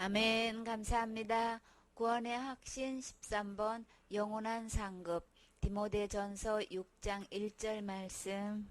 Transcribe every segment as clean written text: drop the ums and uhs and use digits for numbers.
아멘. 감사합니다. 구원의 확신 13번 영원한 상급 디모데전서 6장 1절 말씀.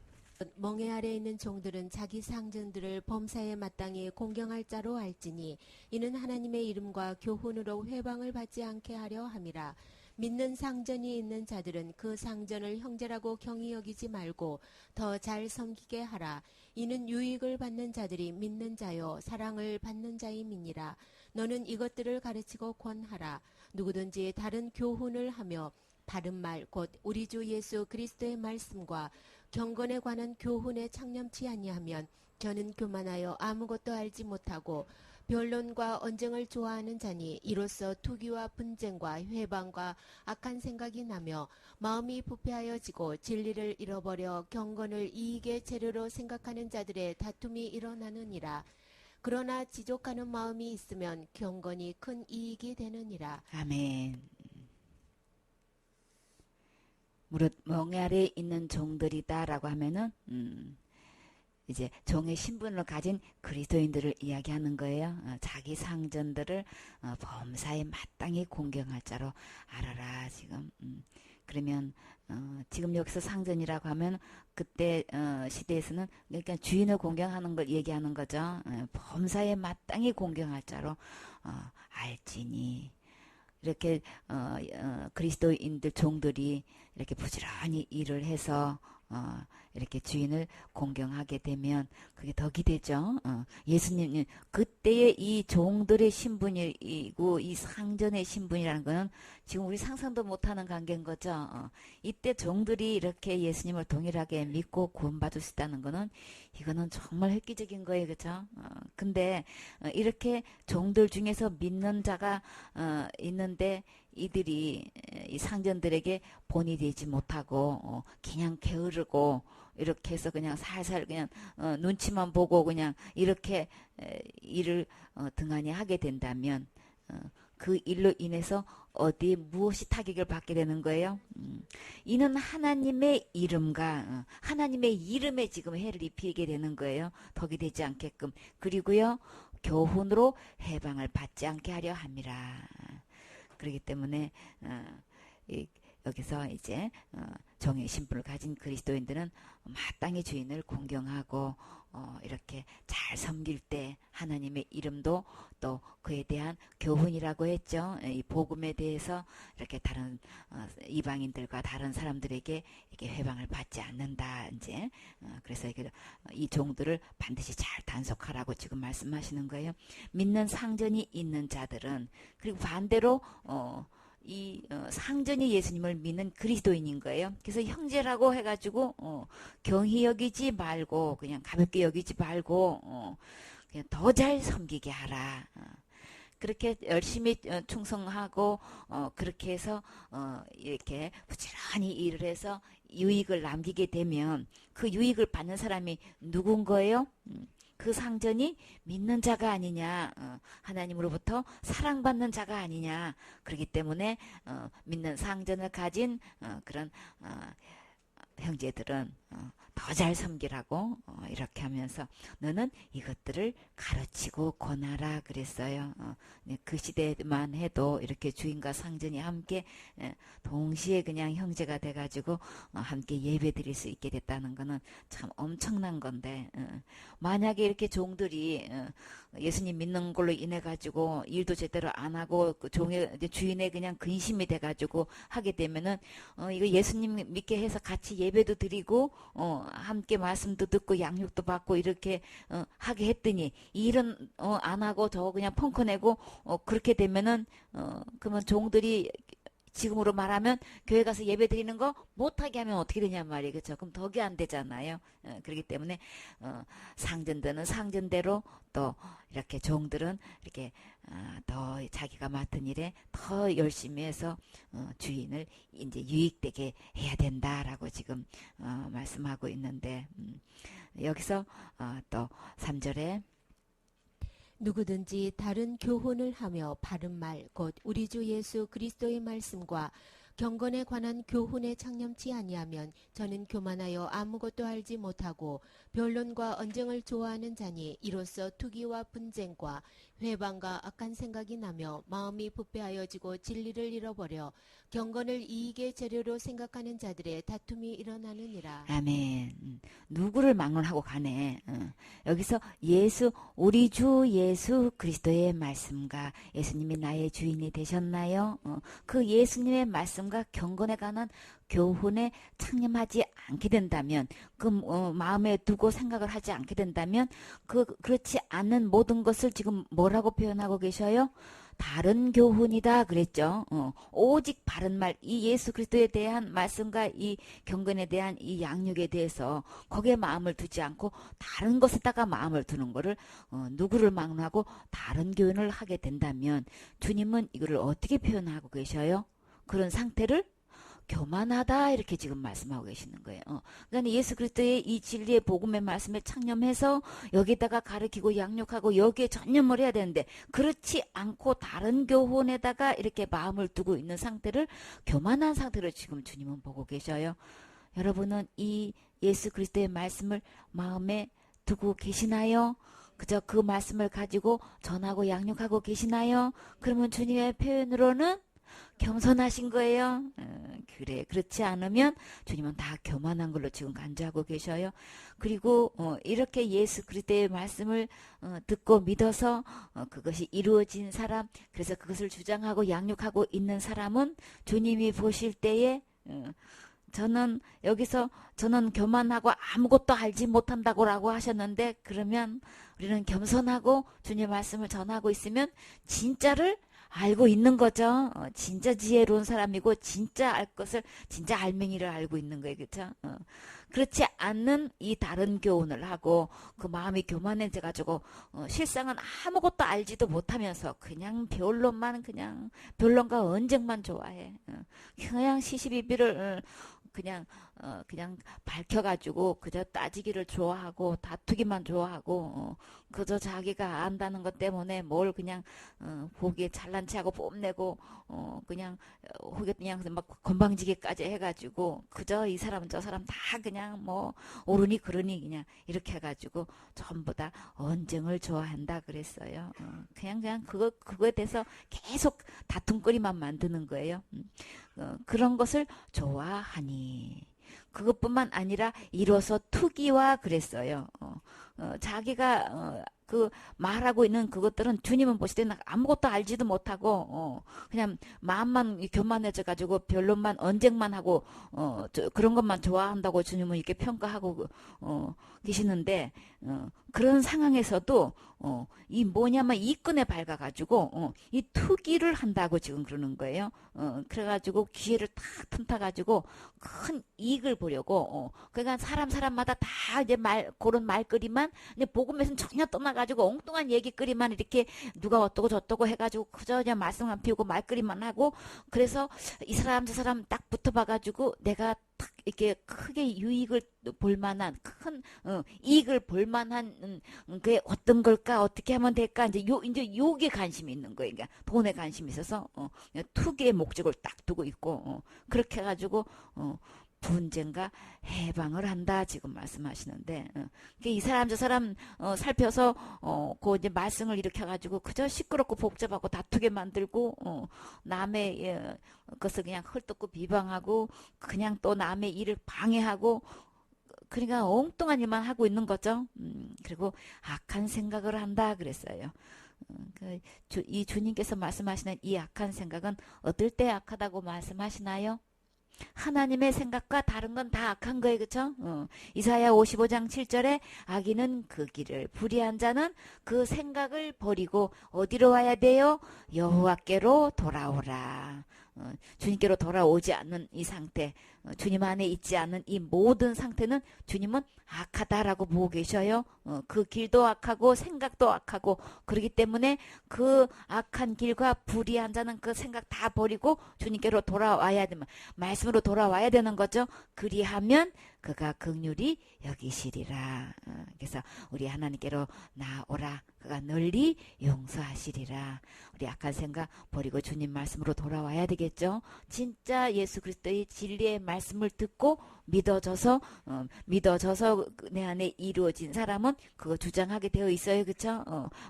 멍에 아래 있는 종들은 자기 상전들을 범사에 마땅히 공경할 자로 알지니 이는 하나님의 이름과 교훈으로 회방을 받지 않게 하려 함이라. 믿는 상전이 있는 자들은 그 상전을 형제라고 경히 여기지 말고 더 잘 섬기게 하라. 이는 유익을 받는 자들이 믿는 자요 사랑을 받는 자임이니라. 너는 이것들을 가르치고 권하라. 누구든지 다른 교훈을 하며 바른 말 곧 우리 주 예수 그리스도의 말씀과 경건에 관한 교훈에 창념치 아니하면 저는 교만하여 아무것도 알지 못하고 변론과 언쟁을 좋아하는 자니 이로써 투기와 분쟁과 회방과 악한 생각이 나며 마음이 부패하여지고 진리를 잃어버려 경건을 이익의 재료로 생각하는 자들의 다툼이 일어나느니라. 그러나 지족하는 마음이 있으면 경건이 큰 이익이 되느니라. 아멘. 무릇 멍에 아래에 있는 종들이다라고 하면은 이제 종의 신분을 가진 그리스도인들을 이야기하는 거예요. 자기 상전들을 범사에 마땅히 공경할 자로 알아라. 지금 그러면 지금 여기서 상전이라고 하면 그때 시대에서는 그러니까 주인을 공경하는 걸 얘기하는 거죠. 범사에 마땅히 공경할 자로 알지니. 이렇게 그리스도인들 종들이 이렇게 부지런히 일을 해서 이렇게 주인을 공경하게 되면 그게 덕이 되죠. 예수님은 그때의 이 종들의 신분이고 이 상전의 신분이라는 거는 지금 우리 상상도 못하는 관계인 거죠. 이때 종들이 이렇게 예수님을 동일하게 믿고 구원받을 수 있다는 거는 이거는 정말 획기적인 거예요. 그렇죠? 근데 이렇게 종들 중에서 믿는 자가 있는데 이들이 이 상전들에게 본이 되지 못하고 그냥 게으르고 이렇게 해서 그냥 살살 그냥 눈치만 보고 그냥 이렇게 일을 등한히 하게 된다면 그 일로 인해서 어디에 무엇이 타격을 받게 되는 거예요? 이는 하나님의 이름과 하나님의 이름에 지금 해를 입히게 되는 거예요. 덕이 되지 않게끔. 그리고요 교훈으로 해방을 받지 않게 하려 함이라. 그렇기 때문에 여기서 이제 종의 신분을 가진 그리스도인들은 마땅히 주인을 공경하고 이렇게 잘 섬길 때 하나님의 이름도 또 그에 대한 교훈이라고 했죠. 이 복음에 대해서 이렇게 다른 이방인들과 다른 사람들에게 이렇게 회방을 받지 않는다. 이제 그래서 이 종들을 반드시 잘 단속하라고 지금 말씀하시는 거예요. 믿는 상전이 있는 자들은 그리고 반대로 이 상전이 예수님을 믿는 그리스도인인 거예요. 그래서 형제라고 해가지고 경히 여기지 말고 그냥 가볍게 여기지 말고 그냥 더 잘 섬기게 하라. 그렇게 열심히 충성하고 그렇게 해서 이렇게 부지런히 일을 해서 유익을 남기게 되면 그 유익을 받는 사람이 누군 거예요? 그 상전이 믿는 자가 아니냐, 하나님으로부터 사랑받는 자가 아니냐. 그렇기 때문에 믿는 상전을 가진 그런 형제들은 더 잘 섬기라고 이렇게 하면서 너는 이것들을 가르치고 권하라 그랬어요. 그 시대만 해도 이렇게 주인과 상전이 함께 동시에 그냥 형제가 돼가지고 함께 예배 드릴 수 있게 됐다는 거는 참 엄청난 건데 만약에 이렇게 종들이 예수님 믿는 걸로 인해 가지고 일도 제대로 안 하고 그 종의 주인의 그냥 근심이 돼가지고 하게 되면은 이거 예수님 믿게 해서 같이 예배도 드리고 함께 말씀도 듣고 양육도 받고 이렇게 하게 했더니 이 일은 안 하고 저 그냥 펑크 내고 그렇게 되면은 그러면 종들이 지금으로 말하면 교회 가서 예배 드리는 거 못하게 하면 어떻게 되냔 말이에요. 그렇죠? 그럼 덕이 안 되잖아요. 그렇기 때문에 상전들은 상전대로 또 이렇게 종들은 이렇게 더 자기가 맡은 일에 더 열심히 해서 주인을 이제 유익되게 해야 된다라고 지금 말씀하고 있는데 여기서 또 3절에 누구든지 다른 교훈을 하며 바른 말 곧 우리 주 예수 그리스도의 말씀과 경건에 관한 교훈에 창념치 아니하면 저는 교만하여 아무것도 알지 못하고 변론과 언쟁을 좋아하는 자니 이로써 투기와 분쟁과 회방과 악한 생각이 나며 마음이 부패하여지고 진리를 잃어버려 경건을 이익의 재료로 생각하는 자들의 다툼이 일어나느니라. 아멘. 누구를 막론하고 가네. 여기서 우리 주 예수 그리스도의 말씀과 예수님이 나의 주인이 되셨나요? 그 예수님의 말씀과 경건에 관한 교훈에 창념하지 않게 된다면, 마음에 두고 생각을 하지 않게 된다면, 그렇지 않는 모든 것을 지금 뭐라고 표현하고 계셔요? 다른 교훈이다 그랬죠. 오직 바른 말, 이 예수 그리스도에 대한 말씀과 이 경건에 대한 이 양육에 대해서 거기에 마음을 두지 않고 다른 것에다가 마음을 두는 거를 누구를 막론하고 다른 교훈을 하게 된다면 주님은 이거를 어떻게 표현하고 계셔요? 그런 상태를 교만하다 이렇게 지금 말씀하고 계시는 거예요. 그러니까 예수 그리스도의 이 진리의 복음의 말씀에 창념해서 여기다가 가르치고 양육하고 여기에 전념을 해야 되는데 그렇지 않고 다른 교훈에다가 이렇게 마음을 두고 있는 상태를 교만한 상태로 지금 주님은 보고 계셔요. 여러분은 이 예수 그리스도의 말씀을 마음에 두고 계시나요? 그저 그 말씀을 가지고 전하고 양육하고 계시나요? 그러면 주님의 표현으로는 겸손하신 거예요. 그래, 그렇지 않으면 주님은 다 교만한 걸로 지금 간주하고 계셔요. 그리고 이렇게 예수 그리스도의 말씀을 듣고 믿어서 그것이 이루어진 사람, 그래서 그것을 주장하고 양육하고 있는 사람은 주님이 보실 때에 저는 교만하고 아무것도 알지 못한다고 하셨는데, 그러면 우리는 겸손하고 주님 말씀을 전하고 있으면 진짜를 알고 있는 거죠. 진짜 지혜로운 사람이고 진짜 알 것을 진짜 알맹이를 알고 있는 거예요. 그렇죠? 그렇지 않는 이 다른 교훈을 하고 그 마음이 교만해져 가지고 실상은 아무것도 알지도 못하면서 그냥 변론과 언쟁만 좋아해. 그냥 시시비비를 그냥 밝혀가지고 그저 따지기를 좋아하고 다투기만 좋아하고 그저 자기가 안다는 것 때문에 뭘 그냥 보기에 잘난 체하고 뽐내고 그냥 혹여 그냥 막 건방지게까지 해가지고 그저 이 사람 저 사람 다 그냥 뭐 옳으니 그러니 그냥 이렇게 해가지고 전부 다 언쟁을 좋아한다 그랬어요. 그냥 그거에 대해서 계속 다툼거리만 만드는 거예요. 그런 것을 좋아하니 그것뿐만 아니라 이로써 투기와 그랬어요. 자기가 그 말하고 있는 그것들은 주님은 보실 때는 아무것도 알지도 못하고 그냥 마음만 교만해져 가지고 변론만 언쟁만 하고 그런 것만 좋아한다고 주님은 이렇게 평가하고 계시는데 그런 상황에서도 이 뭐냐면 이끈에 밝아 가지고 이 투기를 한다고 지금 그러는 거예요. 그래가지고 기회를 탁 틈타 가지고 큰 이익을 보려고 그러니까 사람마다 다 이제 그런 말거리만 이제 복음에서는 전혀 떠나가지고 엉뚱한 얘기거리만 이렇게 누가 어떠고 저떠고 해가지고 그저 그냥 말씀만 피우고 말거리만 하고 그래서 이 사람 저 사람 딱 붙어봐가지고 내가 딱 이렇게 크게 유익을 볼 만한 큰 이익을 볼 만한 그게 어떤 걸까 어떻게 하면 될까 이제 요게 관심이 있는 거예요. 그러니까 돈에 관심이 있어서 투기의 목적을 딱 두고 있고 그렇게 해가지고 분쟁과 해방을 한다 지금 말씀하시는데 이 사람 저 사람 살펴서 그 이제 말씀을 일으켜가지고 그저 시끄럽고 복잡하고 다투게 만들고 남의 것을 그냥 헐뜯고 비방하고 그냥 또 남의 일을 방해하고 그러니까 엉뚱한 일만 하고 있는 거죠. 그리고 악한 생각을 한다 그랬어요. 이 주님께서 말씀하시는 이 악한 생각은 어떨 때 악하다고 말씀하시나요? 하나님의 생각과 다른 건 다 악한 거예요. 그쵸? 이사야 55장 7절에 악인은 그 길을 불의한 자는 그 생각을 버리고 어디로 와야 돼요? 여호와께로 돌아오라. 주님께로 돌아오지 않는 이 상태, 주님 안에 있지 않는 이 모든 상태는 주님은 악하다라고 보고 계셔요. 그 길도 악하고 생각도 악하고 그렇기 때문에 그 악한 길과 불의한 자는 그 생각 다 버리고 주님께로 돌아와야 되면 말씀으로 돌아와야 되는 거죠. 그리하면 그가 긍휼히 여기시리라. 그래서 우리 하나님께로 나오라. 그가 널리 용서하시리라. 우리 악한 생각 버리고 주님 말씀으로 돌아와야 되겠죠. 진짜 예수 그리스도의 진리의 말씀을 듣고 믿어져서 내 안에 이루어진 사람은 그거 주장하게 되어 있어요. 그쵸?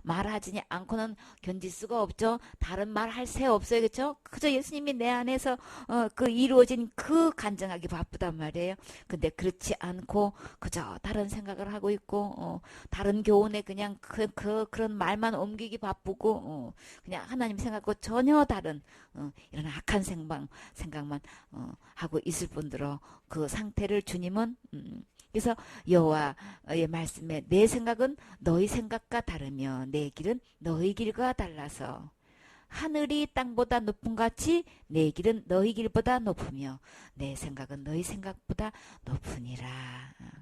말하지 않고는 견딜 수가 없죠. 다른 말 할 새 없어요. 그쵸? 그저 예수님이 내 안에서 그 이루어진 그 간증하기 바쁘단 말이에요. 근데 그렇지 않고 그저 다른 생각을 하고 있고 다른 교훈에 그냥 그런 말만 옮기기 바쁘고 그냥 하나님 생각하고 전혀 다른 이런 악한 생각만 하고 있을 뿐더러 그 상태를 주님은 그래서 여호와의 말씀에 내 생각은 너희 생각과 다르며 내 길은 너희 길과 달라서 하늘이 땅보다 높은 같이 내 길은 너희 길보다 높으며 내 생각은 너희 생각보다 높으니라.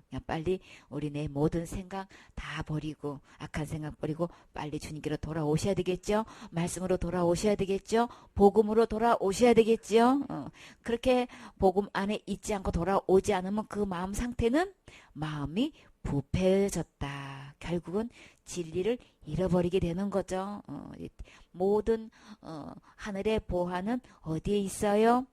그냥 빨리 우리 내 모든 생각 다 버리고 악한 생각 버리고 빨리 주님께로 돌아오셔야 되겠죠. 말씀으로 돌아오셔야 되겠죠. 복음으로 돌아오셔야 되겠죠. 그렇게 복음 안에 있지 않고 돌아오지 않으면 그 마음 상태는 마음이 부패해졌다. 결국은 진리를 잃어버리게 되는 거죠. 모든 하늘의 보화는 어디에 있어요?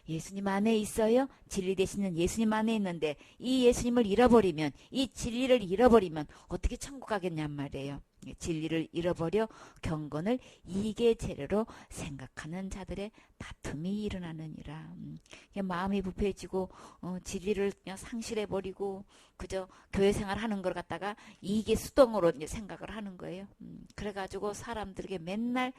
예수님 안에 있어요. 진리 되시는 예수님 안에 있는데 이 예수님을 잃어버리면 이 진리를 잃어버리면 어떻게 천국 가겠냔 말이에요. 진리를 잃어버려 경건을 이계 재료로 생각하는 자들의 다툼이 일어나느니라. 마음이 부패해지고 진리를 그냥 상실해버리고 그저 교회 생활하는 걸 갖다가 이계 수동으로 이제 생각을 하는 거예요. 그래가지고 사람들에게 맨날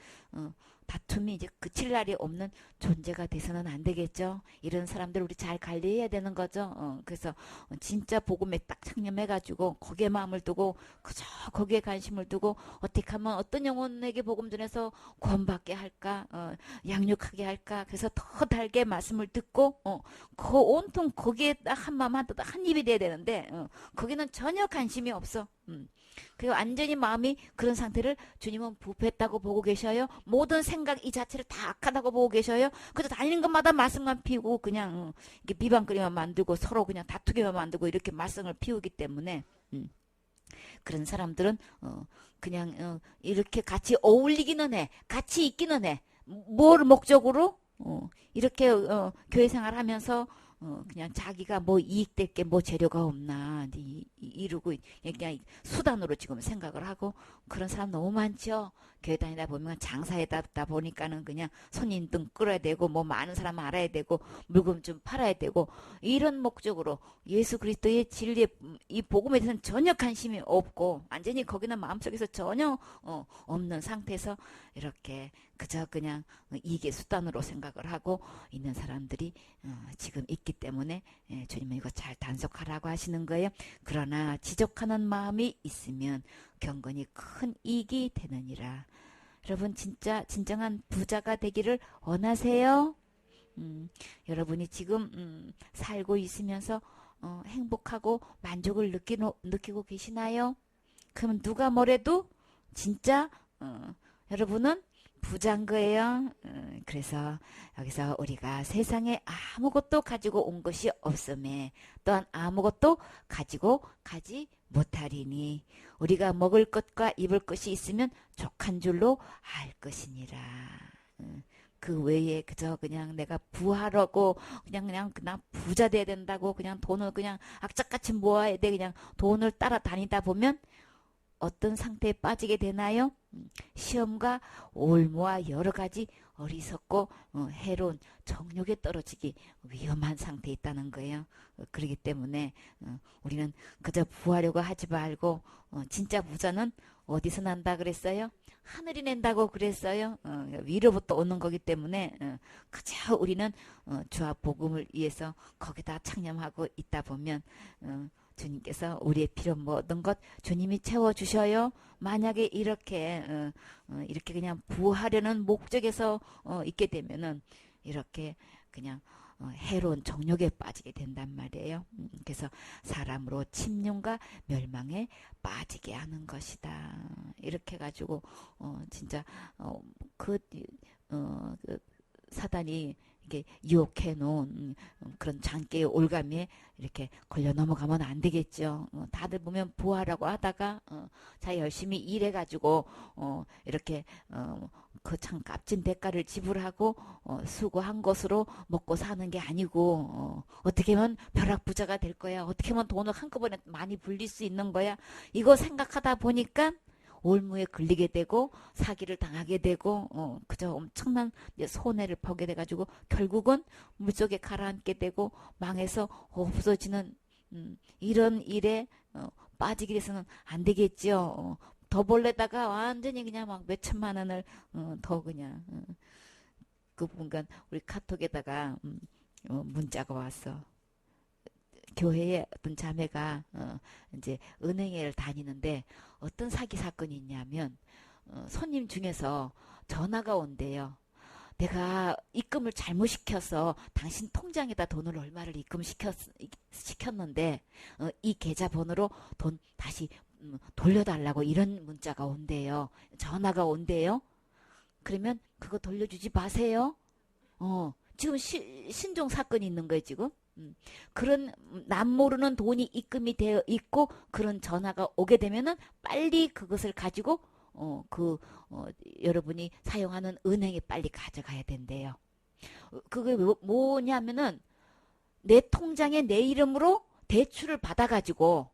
다툼이 이제 그칠 날이 없는 존재가 돼서는 안 되겠죠. 이런 사람들 우리 잘 관리해야 되는 거죠. 그래서 진짜 복음에 딱 창념해가지고 거기에 마음을 두고 그저 거기에 관심을 두고 어떻게 하면 어떤 영혼에게 복음 전해서 구원받게 할까, 양육하게 할까. 그래서 더 달게 말씀을 듣고 그 온통 거기에 딱 한 마음 한 입이 돼야 되는데 거기는 전혀 관심이 없어. 그리고 완전히 마음이 그런 상태를 주님은 부패했다고 보고 계셔요. 모든 생각 이 자체를 다 악하다고 보고 계셔요. 그래서 다니는 것마다 말씀만 피우고 그냥 이렇게 비방거리만 만들고 서로 그냥 다투기만 만들고 이렇게 말씀을 피우기 때문에 그런 사람들은 그냥 이렇게 같이 어울리기는 해. 같이 있기는 해. 뭘 목적으로? 이렇게 교회 생활하면서 그냥 자기가 뭐 이익될 게 뭐 재료가 없나 이러고 그냥 수단으로 지금 생각을 하고 그런 사람 너무 많죠. 교회 다니다 보면 장사에다 보니까는 그냥 손님 등 끌어야 되고 뭐 많은 사람 알아야 되고 물건 좀 팔아야 되고 이런 목적으로 예수 그리스도의 진리의 이 복음에 대해서는 전혀 관심이 없고 완전히 거기는 마음속에서 전혀 없는 상태에서 이렇게 그저 그냥 이게 수단으로 생각을 하고 있는 사람들이 지금 있기 때문에 주님은 이거 잘 단속하라고 하시는 거예요. 그러나 지적하는 마음이 있으면 경건이 큰 이익이 되느니라. 여러분 진정한 부자가 되기를 원하세요? 여러분이 지금 살고 있으면서 행복하고 만족을 느끼고 계시나요? 그럼 누가 뭐래도 진짜 여러분은 부자인 거예요. 그래서 여기서 우리가 세상에 아무것도 가지고 온 것이 없음에 또한 아무것도 가지고 가지 못하리니 우리가 먹을 것과 입을 것이 있으면 족한 줄로 알 것이니라. 그 외에 그저 그냥 내가 부하라고 그냥 부자 돼야 된다고 그냥 돈을 그냥 악착같이 모아야 돼 그냥 돈을 따라다니다 보면 어떤 상태에 빠지게 되나요? 시험과 올무와 여러 가지 어리석고 해로운 정욕에 떨어지기 위험한 상태에 있다는 거예요. 그렇기 때문에 우리는 그저 부하려고 하지 말고 진짜 부자는 어디서 난다 그랬어요? 하늘이 낸다고 그랬어요. 위로부터 오는 거기 때문에 그저 우리는 주와 복음을 위해서 거기다 창념하고 있다 보면 주님께서 우리의 필요 모든 것 주님이 채워주셔요. 만약에 이렇게 그냥 부하려는 목적에서 있게 되면은 이렇게 그냥 해로운 정욕에 빠지게 된단 말이에요. 그래서 사람으로 침륜과 멸망에 빠지게 하는 것이다. 이렇게 해가지고 진짜 그 사단이 이게 유혹해 놓은 그런 장기의 올가미에 이렇게 걸려 넘어가면 안 되겠죠. 다들 보면 부하라고 하다가 자 열심히 일해가지고 이렇게 그 참 값진 대가를 지불하고 수고한 것으로 먹고 사는 게 아니고 어떻게 하면 벼락부자가 될 거야. 어떻게 하면 돈을 한꺼번에 많이 불릴 수 있는 거야. 이거 생각하다 보니까 올무에 걸리게 되고 사기를 당하게 되고 그저 엄청난 손해를 보게 돼가지고 결국은 물속에 가라앉게 되고 망해서 없어지는 이런 일에 빠지게 돼서는 안 되겠지요. 더 벌레다가 완전히 그냥 막 몇천만 원을 더 그냥 그 분간 우리 카톡에다가 문자가 왔어. 교회에 어떤 자매가 이제 은행에 다니는데 어떤 사기 사건이 있냐면 손님 중에서 전화가 온대요. 내가 입금을 잘못 시켜서 당신 통장에다 돈을 얼마를 시켰는데 이 계좌번호로 돈 다시 돌려달라고 이런 문자가 온대요. 전화가 온대요. 그러면 그거 돌려주지 마세요. 지금 신종 사건이 있는 거예요, 지금. 그런 남 모르는 돈이 입금이 되어 있고 그런 전화가 오게 되면은 빨리 그것을 가지고 여러분이 사용하는 은행에 빨리 가져가야 된대요. 그게 뭐냐면은 내 통장에 내 이름으로 대출을 받아가지고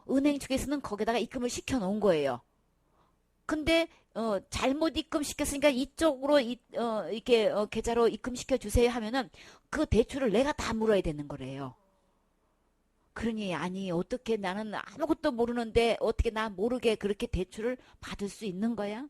은행 측에서는 거기다가 입금을 시켜 놓은 거예요. 근데 잘못 입금시켰으니까 이쪽으로 이렇게 계좌로 입금시켜 주세요 하면은 그 대출을 내가 다 물어야 되는 거래요. 그러니 아니 어떻게 나는 아무것도 모르는데 어떻게 나 모르게 그렇게 대출을 받을 수 있는 거야?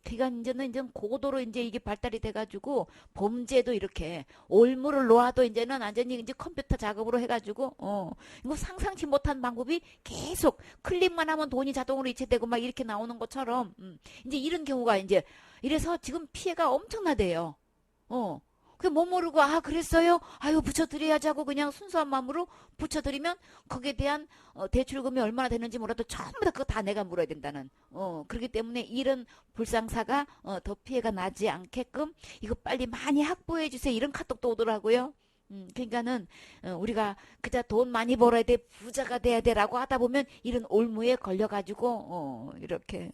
그러니까 이제는 고도로 이제 이게 발달이 돼가지고 범죄도 이렇게 올무를 놓아도 이제는 완전히 이제 컴퓨터 작업으로 해가지고 이거 상상치 못한 방법이 계속 클릭만 하면 돈이 자동으로 이체되고 막 이렇게 나오는 것처럼 이제 이런 경우가 이제 이래서 지금 피해가 엄청나대요. 그 못 모르고 그랬어요? 아유 붙여드려야지 하고 그냥 순수한 마음으로 붙여드리면 거기에 대한 대출금이 얼마나 되는지 몰라도 전부 다 그거 다 내가 물어야 된다는 그렇기 때문에 이런 불상사가 더 피해가 나지 않게끔 이거 빨리 많이 확보해 주세요 이런 카톡도 오더라고요. 그러니까는 우리가 그자 돈 많이 벌어야 돼 부자가 돼야 돼라고 하다 보면 이런 올무에 걸려가지고 이렇게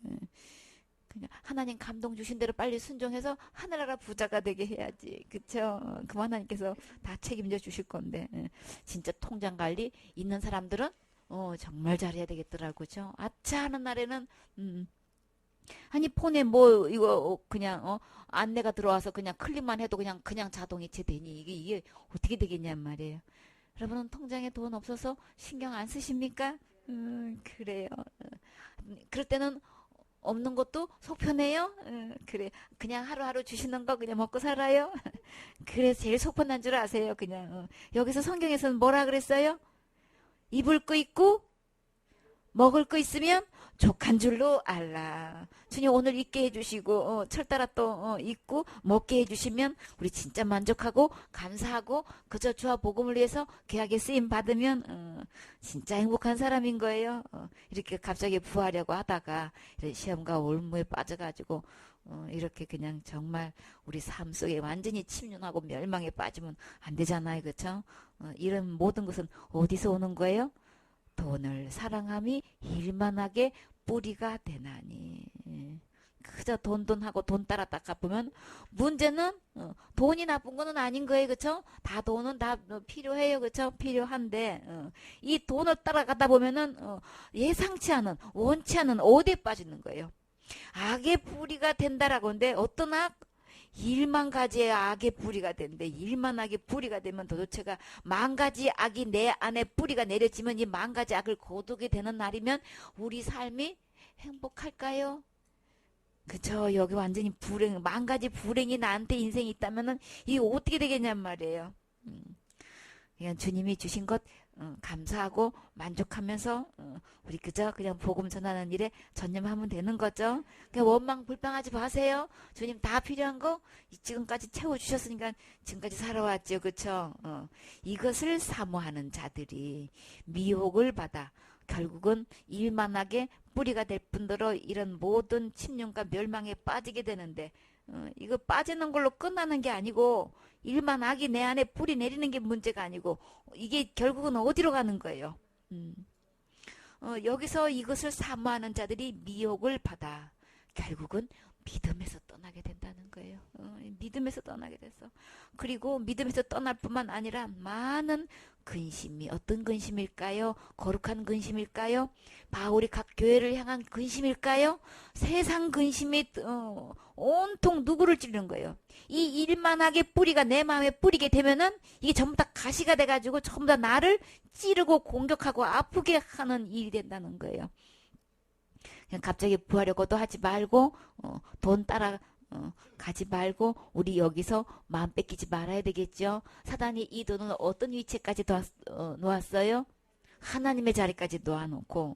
그냥 하나님 감동 주신 대로 빨리 순종해서 하늘나라 부자가 되게 해야지. 그쵸? 그 하나님께서 다 책임져 주실 건데. 진짜 통장 관리 있는 사람들은 정말 잘해야 되겠더라고. 그죠? 아차 하는 날에는 아니 폰에 뭐 이거 그냥 안내가 들어와서 그냥 클릭만 해도 그냥 자동 이체되니 이게 어떻게 되겠냔 말이에요. 여러분은 통장에 돈 없어서 신경 안 쓰십니까? 그래요. 그럴 때는 없는 것도 속 편해요? 그래. 그냥 하루하루 주시는 거 그냥 먹고 살아요? 그래, 제일 속 편한 줄 아세요, 그냥. 여기서 성경에서는 뭐라 그랬어요? 입을 거 있고, 먹을 거 있으면 족한 줄로 알라. 주님 오늘 있게 해주시고 철따라 또 있고 먹게 해주시면 우리 진짜 만족하고 감사하고 그저 주와 복음을 위해서 귀하게 쓰임 받으면 진짜 행복한 사람인 거예요. 이렇게 갑자기 부하려고 하다가 시험과 올무에 빠져가지고 이렇게 그냥 정말 우리 삶 속에 완전히 침륜하고 멸망에 빠지면 안 되잖아요. 그렇죠? 이런 모든 것은 어디서 오는 거예요? 돈을 사랑함이 일만하게 뿌리가 되나니. 그저 돈하고 돈 따라 닦아보면 문제는 돈이 나쁜 거는 아닌 거예요. 그쵸? 다 돈은 다 필요해요. 그쵸? 필요한데 이 돈을 따라가다 보면은 예상치 않은 원치 않은 어디에 빠지는 거예요. 악의 뿌리가 된다라고 하는데 어떤 악? 일만 가지의 악의 뿌리가 된대. 일만 악의 뿌리가 되면 도대체가 만 가지 악이 내 안에 뿌리가 내려지면 이 만 가지 악을 거두게 되는 날이면 우리 삶이 행복할까요? 그쵸. 여기 완전히 만 가지 불행이 나한테 인생이 있다면은 이게 어떻게 되겠냔 말이에요. 그냥 주님이 주신 것 감사하고 만족하면서 우리 그저 그냥 복음 전하는 일에 전념하면 되는 거죠. 그냥 원망 불평하지 마세요. 주님 다 필요한 거 지금까지 채워주셨으니까 지금까지 살아왔죠. 그쵸? 이것을 사모하는 자들이 미혹을 받아 결국은 일만하게 뿌리가 될 뿐더러 이런 모든 침륜과 멸망에 빠지게 되는데 이거 빠지는 걸로 끝나는 게 아니고 일만 악이 내 안에 뿌리 내리는 게 문제가 아니고 이게 결국은 어디로 가는 거예요. 여기서 이것을 사모하는 자들이 미혹을 받아 결국은 믿음에서 떠나게 된다는 거예요. 믿음에서 떠나게 됐어. 그리고 믿음에서 떠날 뿐만 아니라 많은 근심이, 어떤 근심일까요? 거룩한 근심일까요? 바울이 각 교회를 향한 근심일까요? 세상 근심이 온통 누구를 찌르는 거예요. 이 일만하게 뿌리가 내 마음에 뿌리게 되면은 이게 전부 다 가시가 돼가지고 전부 다 나를 찌르고 공격하고 아프게 하는 일이 된다는 거예요. 그냥 갑자기 부하려고도 하지 말고 돈 따라 가지 말고 우리 여기서 마음 뺏기지 말아야 되겠죠. 사단이 이 돈을 어떤 위치까지 놓았어요? 하나님의 자리까지 놓아놓고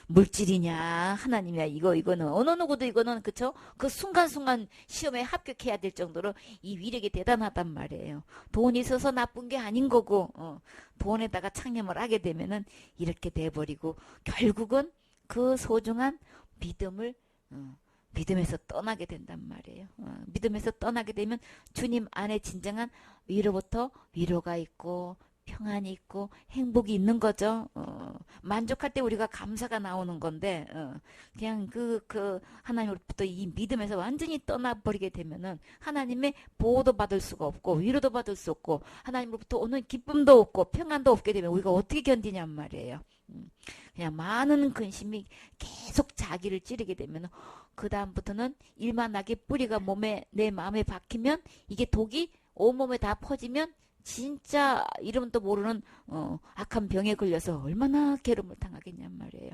물질이냐 하나님이야 이거는 어느 누구도 이거는 그쵸? 그 순간순간 시험에 합격해야 될 정도로 이 위력이 대단하단 말이에요. 돈이 있어서 나쁜 게 아닌 거고 돈에다가 창념을 하게 되면은 이렇게 돼버리고 결국은 그 소중한 믿음을 믿음에서 떠나게 된단 말이에요. 믿음에서 떠나게 되면 주님 안에 진정한 위로부터 위로가 있고 평안이 있고 행복이 있는 거죠. 만족할 때 우리가 감사가 나오는 건데 그냥 그 하나님으로부터 이 믿음에서 완전히 떠나버리게 되면은 하나님의 보호도 받을 수가 없고 위로도 받을 수 없고 하나님으로부터 오는 기쁨도 없고 평안도 없게 되면 우리가 어떻게 견디냔 말이에요. 그냥 많은 근심이 계속 자기를 찌르게 되면 그 다음부터는 일만하게 뿌리가 내 마음에 박히면 이게 독이 온몸에 다 퍼지면 진짜 이름도 모르는 악한 병에 걸려서 얼마나 괴로움을 당하겠냔 말이에요.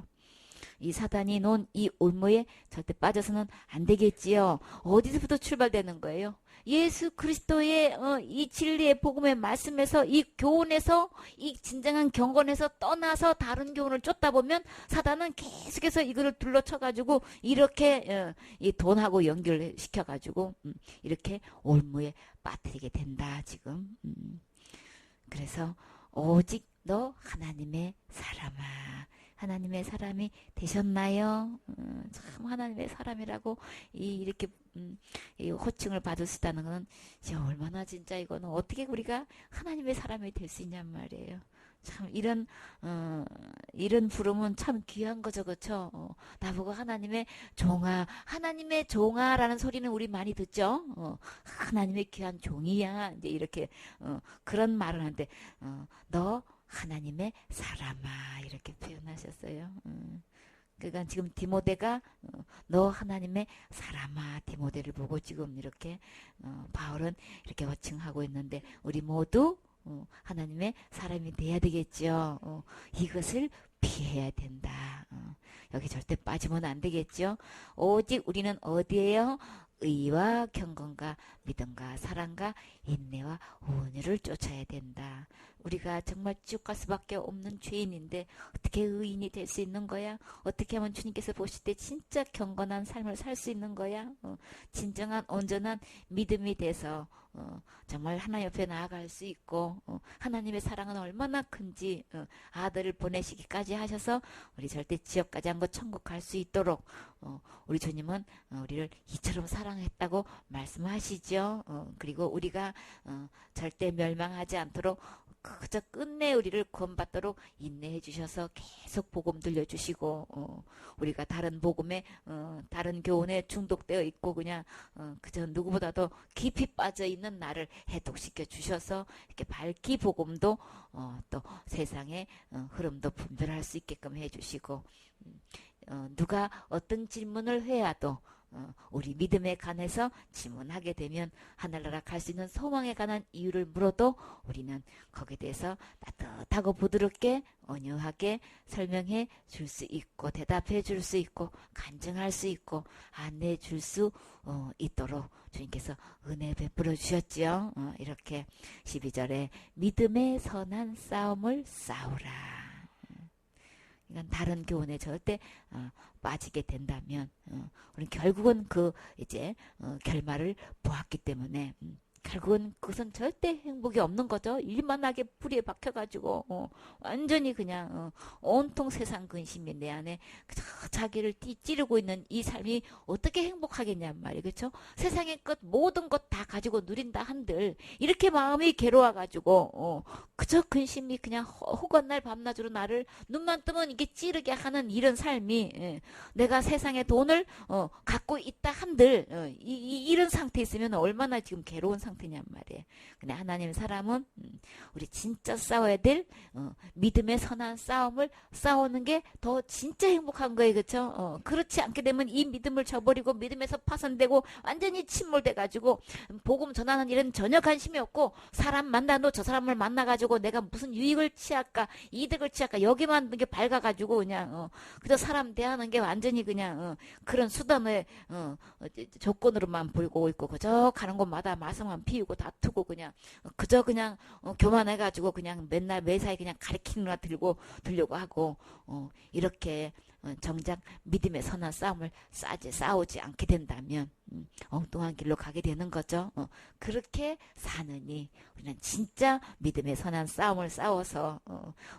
이 사단이 놓은 이 올무에 절대 빠져서는 안 되겠지요. 어디서부터 출발되는 거예요? 예수 그리스도의 이 진리의 복음의 말씀에서 이 교훈에서 이 진정한 경건에서 떠나서 다른 교훈을 쫓다 보면 사단은 계속해서 이거를 둘러쳐가지고 이렇게 이 돈하고 연결시켜가지고 이렇게 올무에 빠뜨리게 된다 지금. 그래서 오직 너 하나님의 사람아. 하나님의 사람이 되셨나요? 참 하나님의 사람이라고 이렇게 이 호칭을 받을 수 있다는 건 얼마나 진짜 이거는 어떻게 우리가 하나님의 사람이 될 수 있냔 말이에요. 참 이런 부름은 참 귀한 거죠, 그렇죠? 나보고 하나님의 종아라는 소리는 우리 많이 듣죠. 하나님의 귀한 종이야, 이제 이렇게 그런 말을 하는데 너 하나님의 사람아 이렇게 표현하셨어요. 그러니까 지금 디모데가 너 하나님의 사람아 디모데를 보고 지금 이렇게 바울은 이렇게 호칭하고 있는데 우리 모두 하나님의 사람이 돼야 되겠죠. 이것을 피해야 된다. 여기 절대 빠지면 안 되겠죠. 오직 우리는 어디에요? 의와 경건과 믿음과 사랑과 인내와 온유를 쫓아야 된다. 우리가 정말 지옥 갈 수밖에 없는 죄인인데 어떻게 의인이 될 수 있는 거야? 어떻게 하면 주님께서 보실 때 진짜 경건한 삶을 살 수 있는 거야? 진정한 온전한 믿음이 돼서 정말 하나님 옆에 나아갈 수 있고 하나님의 사랑은 얼마나 큰지 아들을 보내시기까지 하셔서 우리 절대 지옥 가지 않고 천국 갈 수 있도록 우리 주님은 우리를 이처럼 사랑했다고 말씀하시죠. 그리고 우리가 절대 멸망하지 않도록 그저 끝내 우리를 구원받도록 인내해 주셔서 계속 복음 들려주시고 우리가 다른 복음에 다른 교훈에 중독되어 있고 그냥 그저 누구보다도 깊이 빠져있는 나를 해독시켜 주셔서 이렇게 밝히 복음도 또 세상의 흐름도 분별할 수 있게끔 해주시고 누가 어떤 질문을 해야도 우리 믿음에 관해서 질문하게 되면 하늘나라 갈 수 있는 소망에 관한 이유를 물어도 우리는 거기에 대해서 따뜻하고 부드럽게 온유하게 설명해 줄 수 있고 대답해 줄 수 있고 간증할 수 있고 안내해 줄 수 있도록 주님께서 은혜 베풀어 주셨지요. 이렇게 12절에 믿음의 선한 싸움을 싸우라. 이건 다른 교훈에 절대 빠지게 된다면 우리는 결국은 그 이제 결말을 보았기 때문에 결국은 그것은 절대 행복이 없는 거죠. 일만하게 뿌리에 박혀가지고 완전히 그냥 온통 세상 근심이 내 안에 그저 자기를 찌르고 있는 이 삶이 어떻게 행복하겠냔 말이에요. 그렇죠? 세상의 것 모든 것 다 가지고 누린다 한들 이렇게 마음이 괴로워가지고 그저 근심이 그냥 허건날 밤낮으로 나를 눈만 뜨면 이게 찌르게 하는 이런 삶이 내가 세상에 돈을 갖고 있다 한들 이런 상태에 있으면 얼마나 지금 괴로운 상태냔 말이에요. 근데 하나님 사람은 우리 진짜 싸워야 될 믿음의 선한 싸움을 싸우는 게 더 진짜 행복한 거예요. 그렇죠? 그렇지 않게 되면 이 믿음을 저버리고 믿음에서 파손되고 완전히 침몰돼가지고 복음 전하는 일은 전혀 관심이 없고 사람 만나도 저 사람을 만나가지고 내가 무슨 유익을 취할까 이득을 취할까 여기만 이게 밝아가지고 그냥 그저 사람 대하는 게 완전히 그냥 그런 수단의 조건으로만 보이고 있고 그저 가는 곳마다 마성만 피우고 다투고 그냥 그저 그냥 교만해가지고 그냥 맨날 매사에 그냥 가리키는 거 들려고 하고 이렇게 정작 믿음의 선한 싸움을 싸우지 않게 된다면 엉뚱한 길로 가게 되는 거죠. 그렇게 사느니 우리는 진짜 믿음의 선한 싸움을 싸워서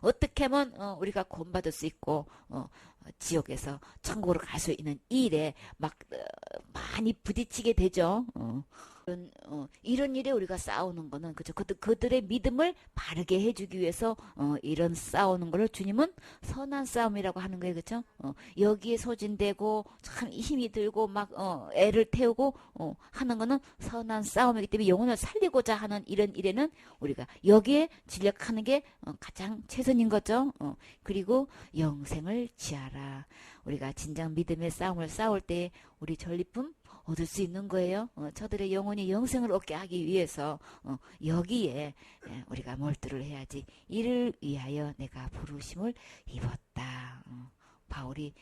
어떻게 하면 우리가 구원받을 수 있고 지옥에서 천국으로 갈 수 있는 이 일에 막 많이 부딪히게 되죠. 이런 일에 우리가 싸우는 거는 그죠. 그들의 믿음을 바르게 해주기 위해서 이런 싸우는 거를 주님은 선한 싸움이라고 하는 거예요. 그죠. 여기에 소진되고 참 힘이 들고 막 애를 태우고 하는 거는 선한 싸움이기 때문에 영혼을 살리고자 하는 이런 일에는 우리가 여기에 진력하는 게 가장 최선인 거죠. 그리고 영생을 취하라. 우리가 진정 믿음의 싸움을 싸울 때 우리 전리품 얻을 수 있는 거예요. 저들의 영혼이 영생을 얻게 하기 위해서 여기에 우리가 몰두를 해야지. 이를 위하여 내가 부르심을 입었다. 바울이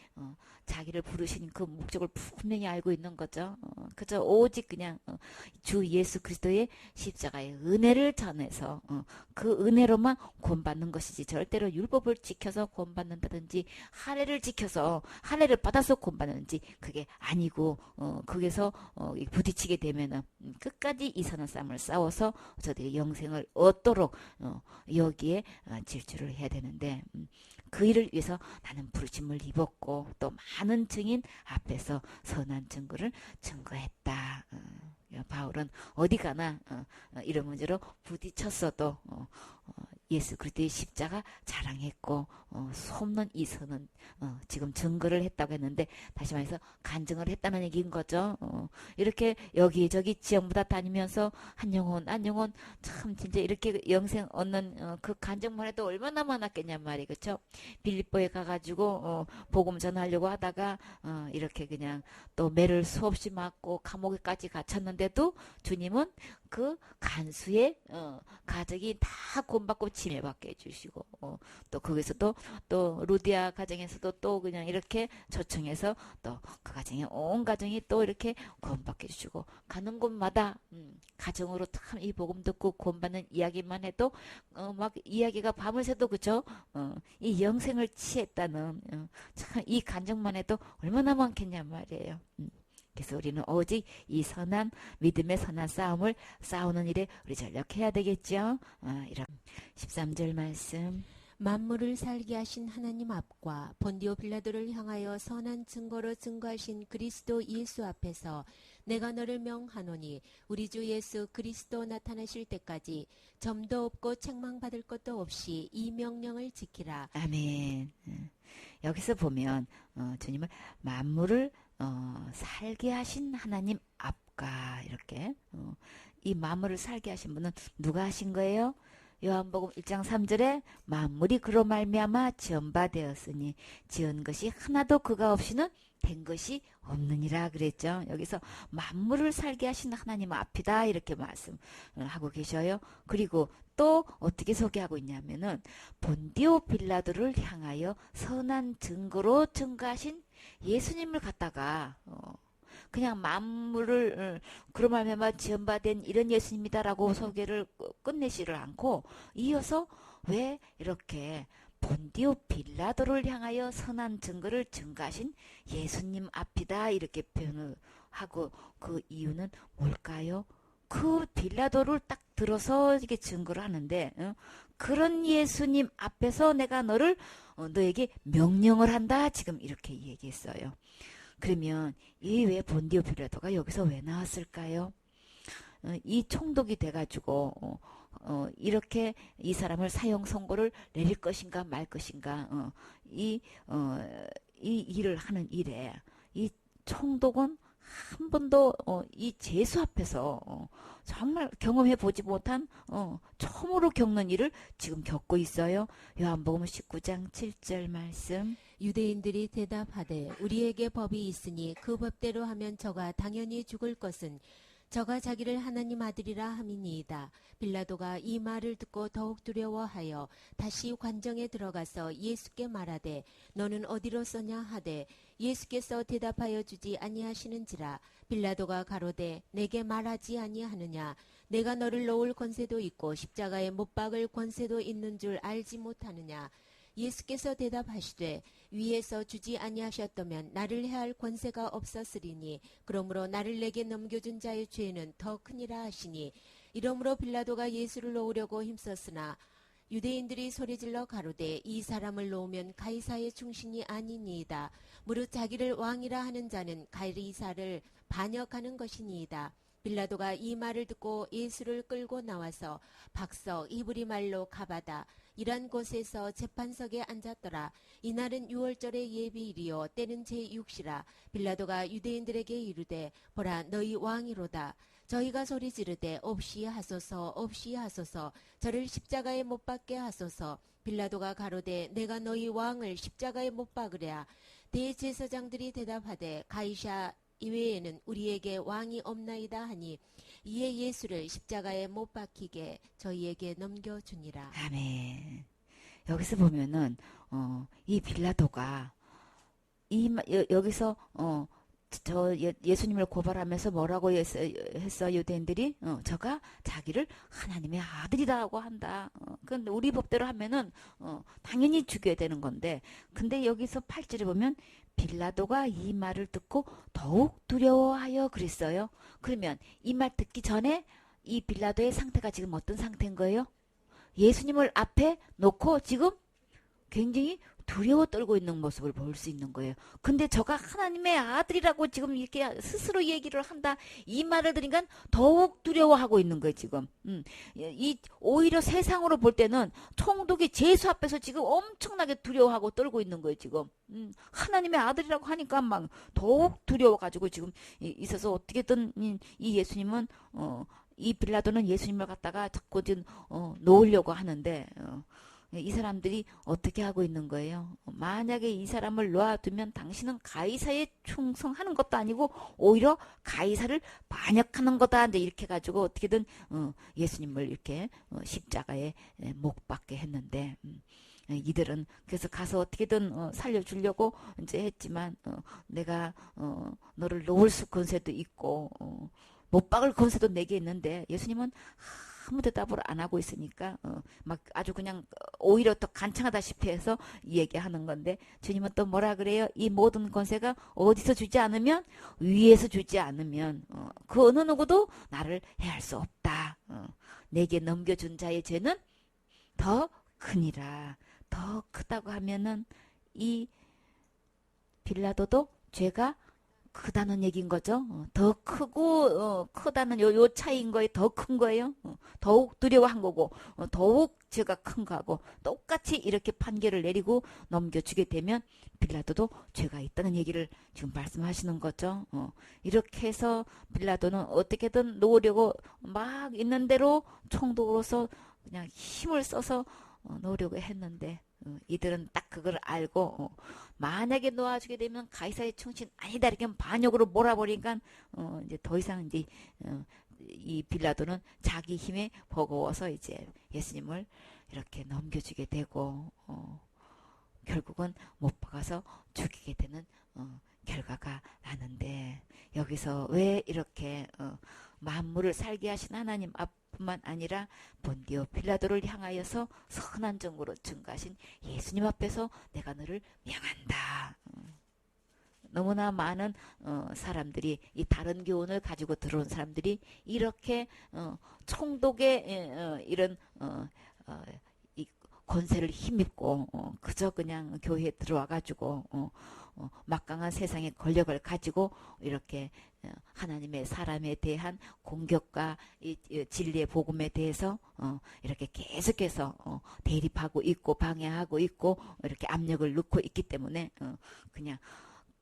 자기를 부르신 그 목적을 분명히 알고 있는 거죠. 그저 오직 그냥 주 예수 그리스도의 십자가의 은혜를 전해서 그 은혜로만 구원받는 것이지 절대로 율법을 지켜서 구원받는다든지 할례를 지켜서 할례를 받아서 구원받는지 그게 아니고 거기서 부딪히게 되면은 끝까지 이 선한 싸움을 싸워서 저들이 영생을 얻도록 여기에 질주를 해야 되는데 그 일을 위해서 나는 부르심을 입었고 또 많은 증인 앞에서 선한 증거를 증거했다. 바울은 어디 가나 이런 문제로 부딪혔어도 예수 그리스도의 십자가 자랑했고 솜는 이 선은 지금 증거를 했다고 했는데 다시 말해서 간증을 했다는 얘기인 거죠. 이렇게 여기저기 지역마다 다니면서 한 영혼 참 진짜 이렇게 영생 얻는 그 간증만 해도 얼마나 많았겠냔 말이에요. 그렇죠? 빌립보에 가가지고 복음 전하려고 하다가 이렇게 그냥 또 매를 수없이 맞고 감옥에까지 갇혔는데도 주님은 그 간수의 가족이 다 구원받고 치매받게 해주시고 또 거기서도 또 루디아 가정에서도 또 그냥 이렇게 초청해서 또 그 가정에 온 가정이 또 이렇게 구원받게 해주시고 가는 곳마다 가정으로 참 이 복음 듣고 구원받는 이야기만 해도 막 이야기가 밤을 새도 그죠? 이 영생을 취했다는 참 이 간증만 해도 얼마나 많겠냔 말이에요. 그래서 우리는 오직 이 선한 믿음의 선한 싸움을 싸우는 일에 우리 전력해야 되겠죠. 이런 13절 말씀. 만물을 살게 하신 하나님 앞과 본디오 빌라도를 향하여 선한 증거로 증거하신 그리스도 예수 앞에서 내가 너를 명하노니 우리 주 예수 그리스도 나타나실 때까지 점도 없고 책망받을 것도 없이 이 명령을 지키라. 아멘. 여기서 보면 주님을 만물을 살게 하신 하나님 앞과 이렇게 이 만물을 살게 하신 분은 누가 하신 거예요? 요한복음 1장 3절에 만물이 그로 말미암아 지은 바 되었으니 지은 것이 하나도 그가 없이는 된 것이 없느니라 그랬죠. 여기서 만물을 살게 하신 하나님 앞이다 이렇게 말씀하고 계셔요. 그리고 또 어떻게 소개하고 있냐면은 본디오 빌라도를 향하여 선한 증거로 증거하신 예수님을 갖다가 그냥 만물을 그로 말미암아 지음받은 이런 예수님이다라고 소개를 끝내지를 않고 이어서 왜 이렇게 본디오 빌라도를 향하여 선한 증거를 증거하신 예수님 앞이다 이렇게 표현을 하고 그 이유는 뭘까요? 그 빌라도를 딱 들어서 이게 증거를 하는데 그런 예수님 앞에서 내가 너에게 명령을 한다 지금 이렇게 얘기했어요. 그러면 이 왜 본디오 빌라도가 여기서 왜 나왔을까요? 이 총독이 돼가지고 이렇게 이 사람을 사형 선고를 내릴 것인가 말 것인가 이 일을 하는 일에 이 총독은 한 번도 이 제수 앞에서 정말 경험해 보지 못한 처음으로 겪는 일을 지금 겪고 있어요. 요한복음 19장 7절 말씀. 유대인들이 대답하되 우리에게 법이 있으니 그 법대로 하면 저가 당연히 죽을 것은 저가 자기를 하나님 아들이라 함이니이다. 빌라도가 이 말을 듣고 더욱 두려워하여 다시 관정에 들어가서 예수께 말하되 너는 어디로 써냐 하되 예수께서 대답하여 주지 아니하시는지라. 빌라도가 가로되 내게 말하지 아니하느냐. 내가 너를 놓을 권세도 있고 십자가에 못 박을 권세도 있는 줄 알지 못하느냐. 예수께서 대답하시되 위에서 주지 아니하셨다면 나를 해할 권세가 없었으리니 그러므로 나를 내게 넘겨준 자의 죄는 더 크니라 하시니 이러므로 빌라도가 예수를 놓으려고 힘썼으나 유대인들이 소리질러 가로되 이 사람을 놓으면 가이사의 충신이 아니니이다. 무릇 자기를 왕이라 하는 자는 가이사를 반역하는 것이니이다. 빌라도가 이 말을 듣고 예수를 끌고 나와서 박석 히브리 말로 가바다 이란 곳에서 재판석에 앉았더라. 이날은 6월절의 예비일이요 때는 제6시라. 빌라도가 유대인들에게 이르되 보라 너희 왕이로다. 저희가 소리 지르되 없이 하소서 없이 하소서 저를 십자가에 못 박게 하소서. 빌라도가 가로되 내가 너희 왕을 십자가에 못 박으랴. 대제사장들이 대답하되 가이사 이외에는 우리에게 왕이 없나이다 하니 이에 예수를 십자가에 못 박히게 저희에게 넘겨주니라. 아멘. 여기서 보면은 이 빌라도가 여기서 예수님을 고발하면서 뭐라고 했어 유대인들이 저가 자기를 하나님의 아들이라고 한다. 그런데 우리 법대로 하면은 당연히 죽여야 되는 건데 근데 여기서 8절에 보면 빌라도가 이 말을 듣고 더욱 두려워하여 그랬어요. 그러면 이 말 듣기 전에 이 빌라도의 상태가 지금 어떤 상태인 거예요? 예수님을 앞에 놓고 지금 굉장히 두려워 떨고 있는 모습을 볼 수 있는 거예요. 근데 저가 하나님의 아들이라고 지금 이렇게 스스로 얘기를 한다. 이 말을 들으니까 더욱 두려워하고 있는 거예요, 지금. 오히려 세상으로 볼 때는 총독이 제수 앞에서 지금 엄청나게 두려워하고 떨고 있는 거예요, 지금. 하나님의 아들이라고 하니까 막 더욱 두려워가지고 지금 있어서 어떻게든 이 예수님은 이 빌라도는 예수님을 갖다가 자꾸 좀 놓으려고 하는데 이 사람들이 어떻게 하고 있는 거예요? 만약에 이 사람을 놓아두면 당신은 가이사에 충성하는 것도 아니고 오히려 가이사를 반역하는 거다. 이렇게 가지고 어떻게든 예수님을 이렇게 십자가에 못 박게 했는데 이들은 그래서 가서 어떻게든 살려주려고 이제 했지만 내가 너를 놓을 수 권세도 있고 못 박을 권세도 내게 있는데 예수님은 아무 대답을 안 하고 있으니까 막 아주 그냥 오히려 더 간청하다시피 해서 얘기하는 건데 주님은 또 뭐라 그래요? 이 모든 권세가 어디서 주지 않으면 위에서 주지 않으면 그 어느 누구도 나를 해할 수 없다. 내게 넘겨준 자의 죄는 더 크니라. 더 크다고 하면은 이 빌라도도 죄가 크다는 얘기인 거죠. 더 크고 크다는 요 차이인 거예요. 더 큰 거예요. 더욱 두려워한 거고 더욱 죄가 큰 거하고 똑같이 이렇게 판결을 내리고 넘겨주게 되면 빌라도도 죄가 있다는 얘기를 지금 말씀하시는 거죠. 이렇게 해서 빌라도는 어떻게든 놓으려고 막 있는 대로 총독으로서 그냥 힘을 써서 놓으려고 했는데 이들은 딱 그걸 알고 만약에 놓아주게 되면 가이사의 충신 아니다 이렇게 반역으로 몰아버리니까 이제 더 이상 이제 이 빌라도는 자기 힘에 버거워서 이제 예수님을 이렇게 넘겨주게 되고 결국은 못 박아서 죽이게 되는 결과가 나는데 여기서 왜 이렇게 만물을 살게 하신 하나님 뿐만 아니라 본디오 빌라도를 향하여서 선한 정으로 증거하신 예수님 앞에서 내가 너를 명한다. 너무나 많은 사람들이 이 다른 교훈을 가지고 들어온 사람들이 이렇게 총독의 이런 이 권세를 힘입고 그저 그냥 교회에 들어와 가지고 막강한 세상의 권력을 가지고 이렇게 하나님의 사람에 대한 공격과 이 진리의 복음에 대해서 이렇게 계속해서 대립하고 있고 방해하고 있고 이렇게 압력을 넣고 있기 때문에 그냥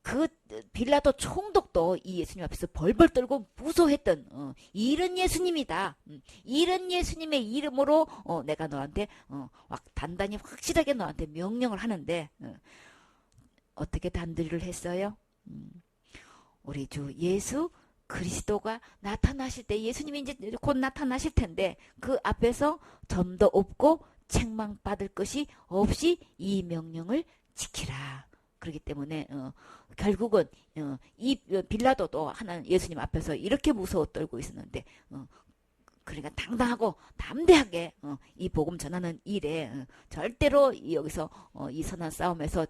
그 빌라도 총독도 이 예수님 앞에서 벌벌 떨고 무서워했던 이런 예수님이다. 이런 예수님의 이름으로 내가 너한테 단단히 확실하게 너한테 명령을 하는데 어떻게 단들이를 했어요? 우리 주 예수 그리스도가 나타나실 때 예수님이 이제 곧 나타나실 텐데 그 앞에서 점도 없고 책망받을 것이 없이 이 명령을 지키라. 그렇기 때문에 결국은 이 빌라도도 하나님 예수님 앞에서 이렇게 무서워 떨고 있었는데 그러니까 당당하고 담대하게 이 복음 전하는 일에 절대로 여기서 이 선한 싸움에서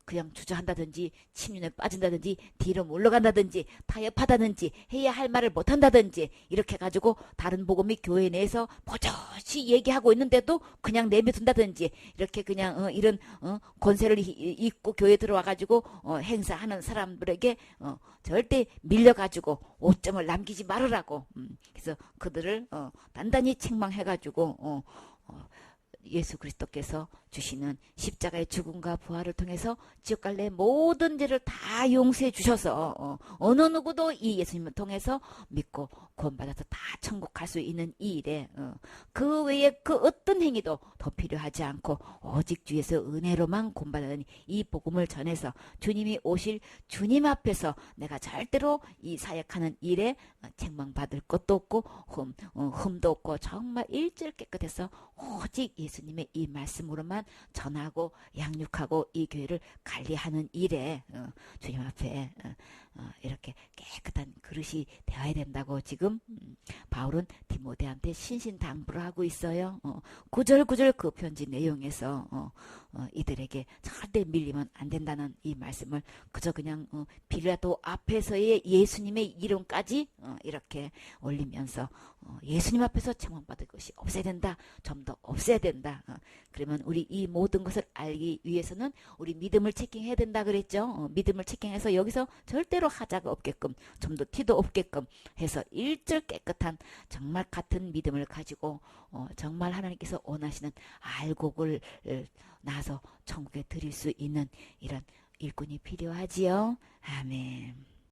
그냥 주저한다든지 침륜에 빠진다든지 뒤로 물러간다든지 타협하다든지 해야 할 말을 못한다든지 이렇게 가지고 다른 복음이 교회 내에서 버젓이 얘기하고 있는데도 그냥 내버둔다든지 이렇게 그냥 이런 권세를 입고 교회에 들어와 가지고 행사하는 사람들에게 절대 밀려가지고 오점을 남기지 말으라고 그래서 그들을 단단히 책망해 가지고 예수 그리스도께서 주시는 십자가의 죽음과 부활을 통해서 지옥 갈래 모든 죄를 다 용서해 주셔서 어느 누구도 이 예수님을 통해서 믿고 구원받아서 다 천국 갈 수 있는 이 일에 그 외에 그 어떤 행위도 더 필요하지 않고 오직 주에서 은혜로만 구원받는 이 복음을 전해서 주님이 오실 주님 앞에서 내가 절대로 이 사역하는 일에 책망받을 것도 없고 흠도 없고 정말 일절 깨끗해서 오직 예수님의 이 말씀으로만 전하고 양육하고 이 교회를 관리하는 일에 주님 앞에 이렇게 깨끗한 그릇이 되어야 된다고 지금 바울은 디모데한테 신신당부를 하고 있어요. 구절구절 그 편지 내용에서 이들에게 절대 밀리면 안 된다는 이 말씀을 그저 그냥 빌라도 앞에서의 예수님의 이름까지 이렇게 올리면서 예수님 앞에서 책망받을 것이 없어야 된다. 좀 더 없어야 된다. 그러면 우리 이 모든 것을 알기 위해서는 우리 믿음을 체킹해야 된다 그랬죠. 믿음을 체킹해서 여기서 절대로 하자가 없게끔 좀 더 티도 없게끔 해서 일절 깨끗한 정말 같은 믿음을 가지고 정말 하나님께서 원하시는 알곡을 나서 천국에 드릴 수 있는 이런 일꾼이 필요하지요. 아멘.